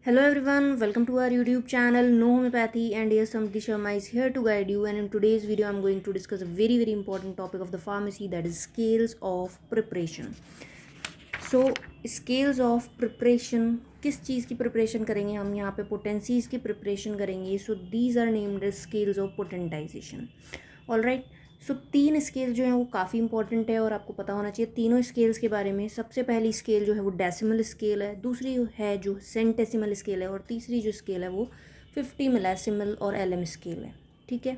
Hello everyone, welcome to our YouTube channel No Homeopathy, and yes, Samriti Sharma is here to guide you, and in today's video I'm going to discuss a very important topic of the pharmacy, that is scales of preparation. So scales of preparation, किस चीज़ की preparation करेंगे हम यहाँ पे? पोटेंसीज़ की preparation करेंगे. So these are named as scales of potentization. Alright. So 3 scale जो हैं वो काफ़ी इंपॉर्टेंट है और आपको पता होना चाहिए तीनों स्केल्स के बारे में. सबसे पहली स्केल जो है वो डेसिमल स्केल है, दूसरी है जो सेंटेसिमल स्केल है, और तीसरी जो स्केल है वो 50 मिलेसिमल और एलएम स्केल है. ठीक है.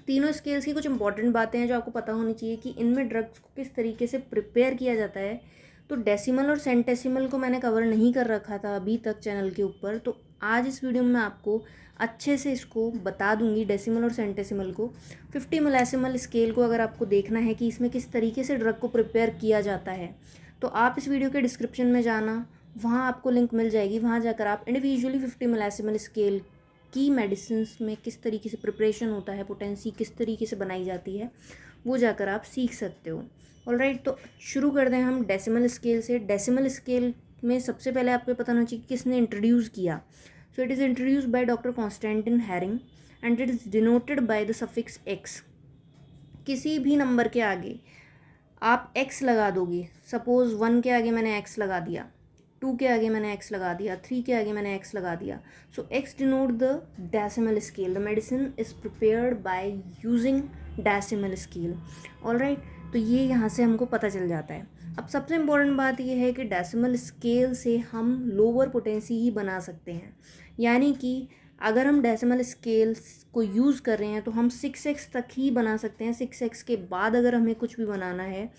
तीनों स्केल्स की कुछ इंपॉर्टेंट बातें हैं जो आपको पता होनी चाहिए कि इनमें ड्रग्स को किस तरीके से प्रिपेयर किया जाता है. तो डेसिमल और सेंटेसिमल को मैंने कवर नहीं कर रखा था अभी तक चैनल के ऊपर, तो आज इस वीडियो में मैं आपको अच्छे से इसको बता दूंगी, डेसिमल और सेंटेसिमल को. 50 मिलेसिमल स्केल को अगर आपको देखना है कि इसमें किस तरीके से ड्रग को प्रिपेयर किया जाता है, तो आप इस वीडियो के डिस्क्रिप्शन में जाना, वहाँ आपको लिंक मिल जाएगी. वहाँ जाकर आप इंडिविजुअली 50 मिलेसिमल स्केल की मेडिसिन में किस तरीके से प्रिपरेशन होता है, पोटेंसी किस तरीके से बनाई जाती है, वो जाकर आप सीख सकते हो. ऑलराइट. तो शुरू कर दें हम डेसिमल स्केल से. डेसिमल स्केल में सबसे पहले आपको पता होना चाहिए कि किसने इंट्रोड्यूस किया. So it is introduce by doctor Constantine Hering and it is denoted by the suffix X. किसी भी नंबर के आगे आप एक्स लगा दोगे. सपोज 1 के आगे मैंने एक्स लगा दिया, 2 के आगे मैंने एक्स लगा दिया, 3 के आगे मैंने एक्स लगा दिया. So X denote the decimal scale. The medicine is prepared by using decimal scale. Alright. तो ये यहाँ से हमको पता चल जाता है. अब सबसे इम्पोर्टेंट बात ये है कि डेसिमल स्केल से हम लोअर पोटेंसी ही बना सकते हैं. यानी कि अगर हम डेसिमल स्केल को यूज़ कर रहे हैं तो हम 6x तक ही बना सकते हैं. 6x के बाद अगर हमें कुछ भी बनाना है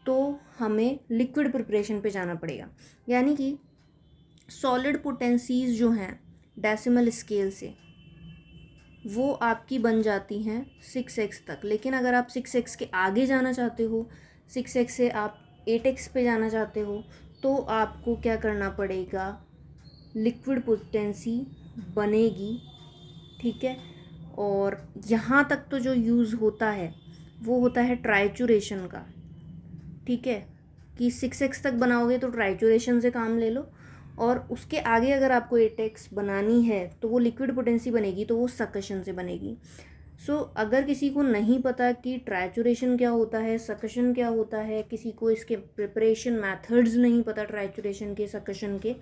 तो हमें लिक्विड प्रिपरेशन पे जाना पड़ेगा. यानी कि सॉलिड पोटेंसीज जो हैं डेसिमल स्केल से वो आपकी बन जाती हैं 6x तक. लेकिन अगर आप 6x के आगे जाना चाहते हो, 6x से आप 8x पे जाना चाहते हो, तो आपको क्या करना पड़ेगा, लिक्विड पोटेंसी बनेगी. ठीक है. और यहाँ तक तो जो यूज़ होता है वो होता है ट्राइचुरेशन का. ठीक है. कि 6x तक बनाओगे तो ट्राइचुरेशन से काम ले लो, और उसके आगे अगर आपको 8x बनानी है तो वो लिक्विड पोटेंसी बनेगी, तो वो सकशन से बनेगी. सो अगर किसी को नहीं पता कि ट्राइचुरेशन क्या होता है, सकशन क्या होता है, किसी को इसके प्रिपरेशन मेथड्स नहीं पता ट्राइचुरेशन के, सकशन के,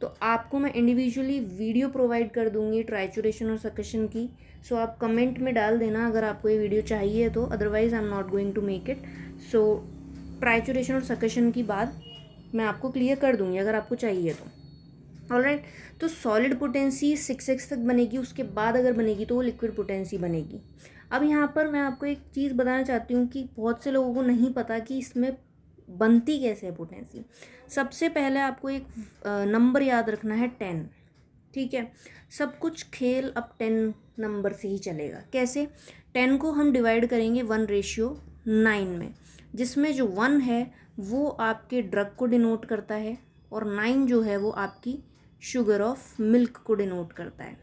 तो आपको मैं इंडिविजुअली वीडियो प्रोवाइड कर दूंगी ट्राइचुरेशन और सकशन की. सो आप कमेंट में डाल देना अगर आपको ये वीडियो चाहिए तो, otherwise I am not going to make it. So trituration और सकशन की बात मैं आपको क्लियर कर दूंगी अगर आपको चाहिए तो. ऑलराइट. तो सॉलिड पोटेंसी 6x तक बनेगी, उसके बाद अगर बनेगी तो वो लिक्विड पोटेंसी बनेगी. अब यहाँ पर मैं आपको एक चीज़ बताना चाहती हूँ कि बहुत से लोगों को नहीं पता कि इसमें बनती कैसे है पोटेंसी. सबसे पहले आपको एक नंबर याद रखना है 10. ठीक है. सब कुछ खेल अब 10 नंबर से ही चलेगा. कैसे? 10 को हम डिवाइड करेंगे 1:9 में, जिसमें जो 1 है वो आपके ड्रग को डिनोट करता है और 9 जो है वो आपकी शुगर ऑफ मिल्क को डिनोट करता है.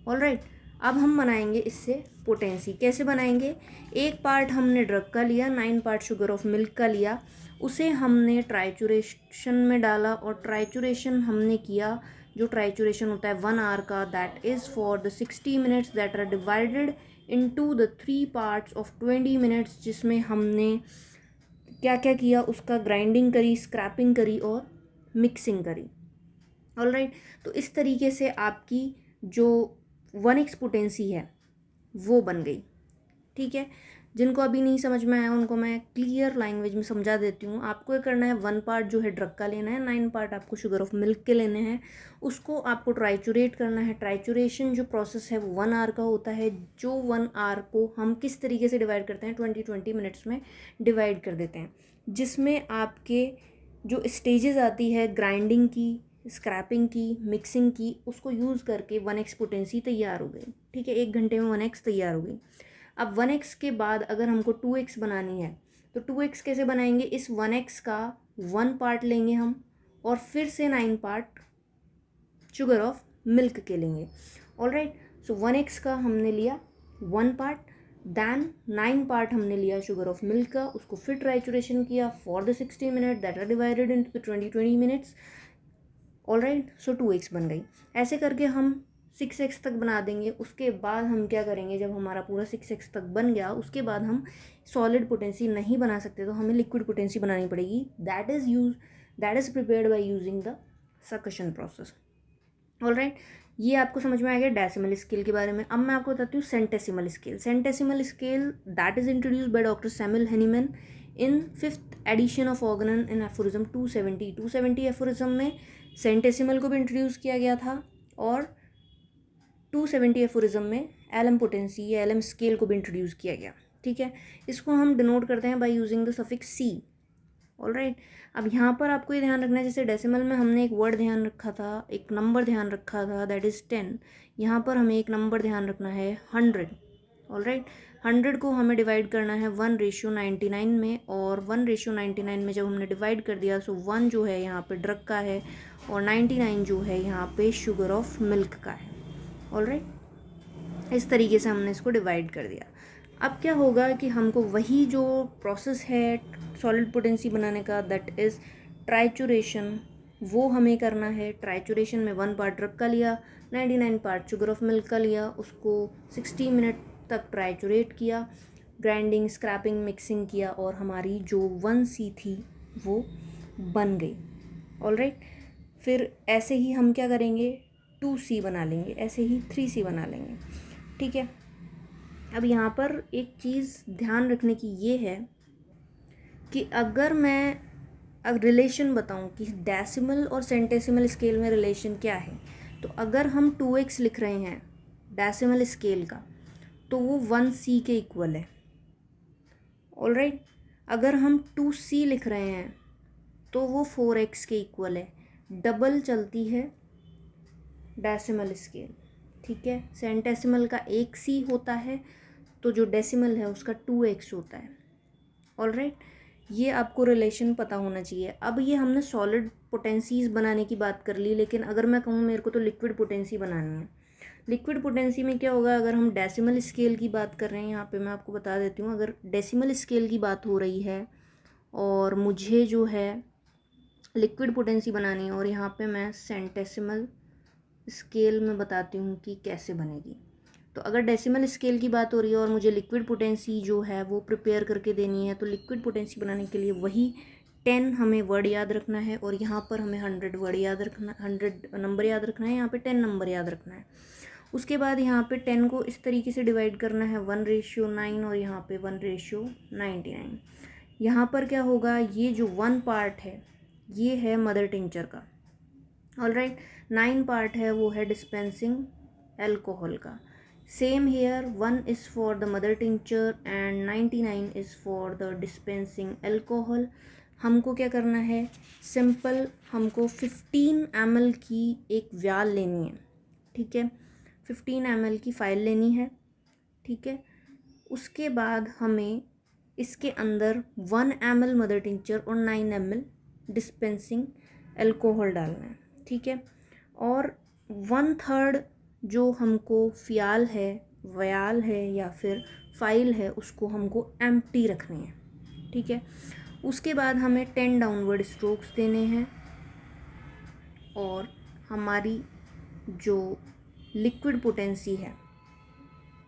ऑलराइट. अब हम बनाएंगे इससे पोटेंसी. कैसे बनाएंगे? एक पार्ट हमने ड्रग का लिया, 9 पार्ट शुगर ऑफ मिल्क का लिया, उसे हमने ट्राइचुरेशन में डाला, और ट्राइचुरेशन हमने किया, जो ट्राइचुरेशन होता है 1 आवर का, that is for the 60 minutes that are divided into the 3 parts of 20 minutes, जिसमें हमने क्या क्या किया, उसका ग्राइंडिंग करी, स्क्रैपिंग करी और मिक्सिंग करी. ऑलराइट. तो इस तरीके से आपकी जो 1x पोटेंसी है वो बन गई. ठीक है. जिनको अभी नहीं समझ में आया उनको मैं क्लियर लैंग्वेज में समझा देती हूँ. आपको ये करना है, 1 पार्ट जो है ड्रग का लेना है, 9 पार्ट आपको शुगर ऑफ मिल्क के लेने हैं, उसको आपको ट्राइचुरेट करना है. ट्राइचुरेशन जो प्रोसेस है वो 1 आवर का होता है, जो 1 आवर को हम किस तरीके से डिवाइड करते हैं, 20 मिनट्स में डिवाइड कर देते हैं, जिसमें आपके जो स्टेजेस आती है ग्राइंडिंग की, स्क्रैपिंग की, मिक्सिंग की, उसको यूज़ करके 1x पोटेंसी तैयार हो गई. ठीक है. 1 घंटे में 1x तैयार हो गई. अब 1x के बाद अगर हमको 2x बनानी है तो 2x कैसे बनाएंगे? इस 1x का 1 पार्ट लेंगे हम, और फिर से 9 पार्ट शुगर ऑफ मिल्क के लेंगे. ऑलराइट. सो 1x का हमने लिया 1 पार्ट, दैन 9 पार्ट हमने लिया शुगर ऑफ मिल्क का, उसको फिर ट्राइचुरेशन किया for the 60 minute that are divided into 20 minutes. Alright, so 2x बन गई। ऐसे करके हम 6x तक बना देंगे। उसके बाद हम क्या करेंगे, जब हमारा पूरा 6x तक बन गया उसके बाद हम सॉलिड पोटेंसी नहीं बना सकते तो हमें लिक्विड पोटेंसी बनानी पड़ेगी। That is prepared by using the suction process. Alright, ये आपको समझ में आ गया डेसिमल स्केल के बारे में। अब मैं आपको बताती हूँ centesimal scale. Centesimal scale that is introduce by doctor Samuel Hahnemann in 5th edition of Organon in aphorism 270। 270 aphorism में सेंटेसिमल को भी इंट्रोड्यूस किया गया था और 270 एफोरिज्म में एलम पोटेंसी या एलम स्केल को भी इंट्रोड्यूस किया गया। ठीक है, इसको हम डिनोट करते हैं by using the suffix C. Alright, अब यहाँ पर आपको ये ध्यान रखना है, जैसे डेसिमल में हमने एक वर्ड ध्यान रखा था, एक नंबर ध्यान रखा था, दैट इज़ 10। यहाँ पर हमें एक नंबर ध्यान रखना है 100। ऑलराइट, 100 को हमें डिवाइड करना है 1:99 में, और 1:99 में जब हमने डिवाइड कर दिया सो 1 जो है यहाँ पे ड्रग का है और 99 जो है यहाँ पे शुगर ऑफ मिल्क का है। ऑलराइट, इस तरीके से हमने इसको डिवाइड कर दिया। अब क्या होगा कि हमको वही जो प्रोसेस है सॉलिड पोटेंसी बनाने का, दैट इज़ ट्राइचुरेशन, वो हमें करना है। ट्राइचुरेशन में 1 पार्ट ड्रग का लिया, 99 पार्ट शुगर ऑफ मिल्क का लिया, उसको 60 मिनट तक ट्राइचुरेट किया, ग्राइंडिंग, स्क्रैपिंग, मिक्सिंग किया और हमारी जो 1C थी वो बन गई। ऑलराइट, फिर ऐसे ही हम क्या करेंगे 2C बना लेंगे, ऐसे ही 3C बना लेंगे। ठीक है, अब यहाँ पर एक चीज़ ध्यान रखने की ये है कि अगर मैं अब रिलेशन बताऊँ कि डेसिमल और सेंटेसिमल स्केल में रिलेशन क्या है, तो अगर हम 2x लिख रहे हैं डेसिमल स्केल का तो वो 1C के इक्वल है। ऑलराइट, अगर हम 2C लिख रहे हैं तो वो 4x के इक्वल है। डबल चलती है डेसिमल स्केल। ठीक है, सेंटेसिमल का 1C होता है तो जो डेसिमल है उसका 2x होता है। ऑलराइट, ये आपको रिलेशन पता होना चाहिए। अब ये हमने सॉलिड पोटेंसीज बनाने की बात कर ली, लेकिन अगर मैं कहूँ मेरे को तो लिक्विड पोटेंसी बनानी है। लिक्विड पोटेंसी में क्या होगा, अगर हम डेसिमल स्केल की बात कर रहे हैं, यहाँ पे मैं आपको बता देती हूँ, अगर डेसिमल स्केल की बात हो रही है और मुझे जो है लिक्विड पोटेंसी बनानी है, और यहाँ पे मैं सेंटेसिमल स्केल में बताती हूँ कि कैसे बनेगी। तो अगर डेसिमल स्केल की बात हो रही है और मुझे लिक्विड पोटेंसी जो है वो प्रिपेयर करके देनी है, तो लिक्विड पोटेंसी बनाने के लिए वही 10 हमें वर्ड याद रखना है और यहाँ पर हमें 100 वर्ड याद रखना, 100 नंबर याद रखना है, यहाँ पे 10 नंबर याद रखना है। उसके बाद यहाँ पे 10 को इस तरीके से डिवाइड करना है 1:9 और यहाँ पे 1:99। यहाँ पर क्या होगा, ये जो 1 पार्ट है ये है मदर टिंचर का। ऑलराइट, 9 पार्ट है वो है डिस्पेंसिंग एल्कोहल का। Same here, 1 is for the mother tincture and 99 is for the dispensing alcohol. हमको क्या करना है, सिंपल हमको 15 ml की एक व्याल लेनी है। ठीक है, 15 ml की फाइल लेनी है। ठीक है, उसके बाद हमें इसके अंदर 1 ml मदर टिंचर और 9 ml डिस्पेंसिंग एल्कोहल डालना है। ठीक है, और 1/3 जो हमको व्याल है या फिर फाइल है उसको हमको एम्प्टी रखनी है। ठीक है, उसके बाद हमें 10 डाउनवर्ड स्ट्रोक्स देने हैं और हमारी जो लिक्विड पोटेंसी है,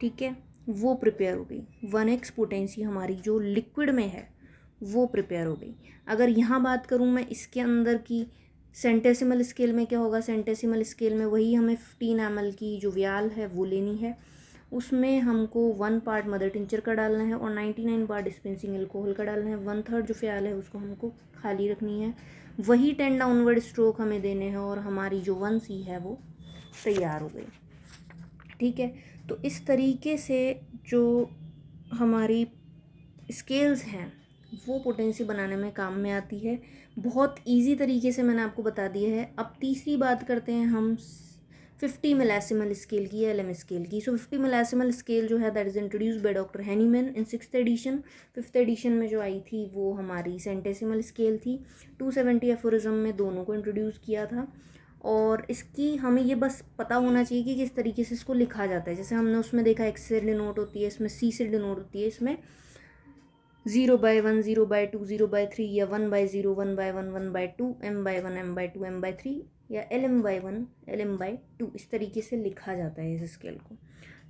ठीक है, वो प्रिपेयर हो गई। 1x पोटेंसी हमारी जो लिक्विड में है वो प्रिपेयर हो गई। अगर यहाँ बात करूँ मैं इसके अंदर की सेंटेसिमल स्केल में क्या होगा, सेंटेसिमल स्केल में वही हमें 15 ml की जो व्याल है वो लेनी है, उसमें हमको 1 पार्ट मदर टिंचर का डालना है और 99 पार्ट डिस्पेंसिंग एल्कोहल का डालना है। 1/3 जो व्याल है उसको हमको खाली रखनी है। वही 10 डाउनवर्ड स्ट्रोक हमें देने हैं और हमारी जो 1C है वो तैयार हो गई। ठीक है, तो इस तरीके से जो हमारी स्केल्स हैं वो पोटेंसी बनाने में काम में आती है। बहुत इजी तरीके से मैंने आपको बता दिया है। अब तीसरी बात करते हैं हम 50 मिलेसिमल स्केल की या एलएम स्केल की। सो 50 मिलेसिमल स्केल जो है that is introduced by doctor Hahnemann in 6th edition. 5th edition में जो आई थी वो हमारी सेंटेसिमल स्केल थी। 270 एफोरिज्म में दोनों को इंट्रोड्यूस किया था और इसकी हमें ये बस पता होना चाहिए कि किस तरीके से इसको लिखा जाता है। जैसे हमने उसमें देखा x से डिनोट होती है, इसमें c से डिनोट होती है, इसमें 0/1, 0/2, 0/3 या 1/0, 1/1, 1/2, m/1, m/2, m/3 या lm/1, lm/2 इस तरीके से लिखा जाता है इस स्केल को।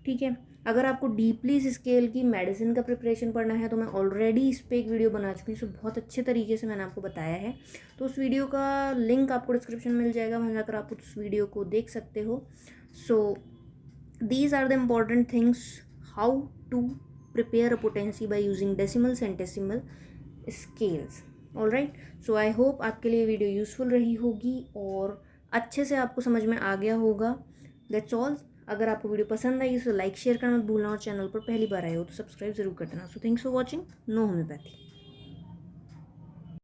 ठीक है, अगर आपको डीपली इस स्केल की मेडिसिन का प्रिपरेशन पढ़ना है तो मैं ऑलरेडी इस पर एक वीडियो बना चुकी हूँ, सो बहुत अच्छे तरीके से मैंने आपको बताया है। तो उस वीडियो का लिंक आपको डिस्क्रिप्शन में मिल जाएगा, वहाँ जाकर आप उस वीडियो को देख सकते हो। सो these are the important things how to prepare a potency by using decimals and decimal scales. Alright, so I hope आपके लिए वीडियो यूज़फुल रही होगी और अच्छे से आपको समझ में आ गया होगा। That's all. अगर आपको वीडियो पसंद आई तो लाइक शेयर करना मत भूलना और चैनल पर पहली बार आए हो तो सब्सक्राइब जरूर कर देना। So thanks for watching no homeopathy.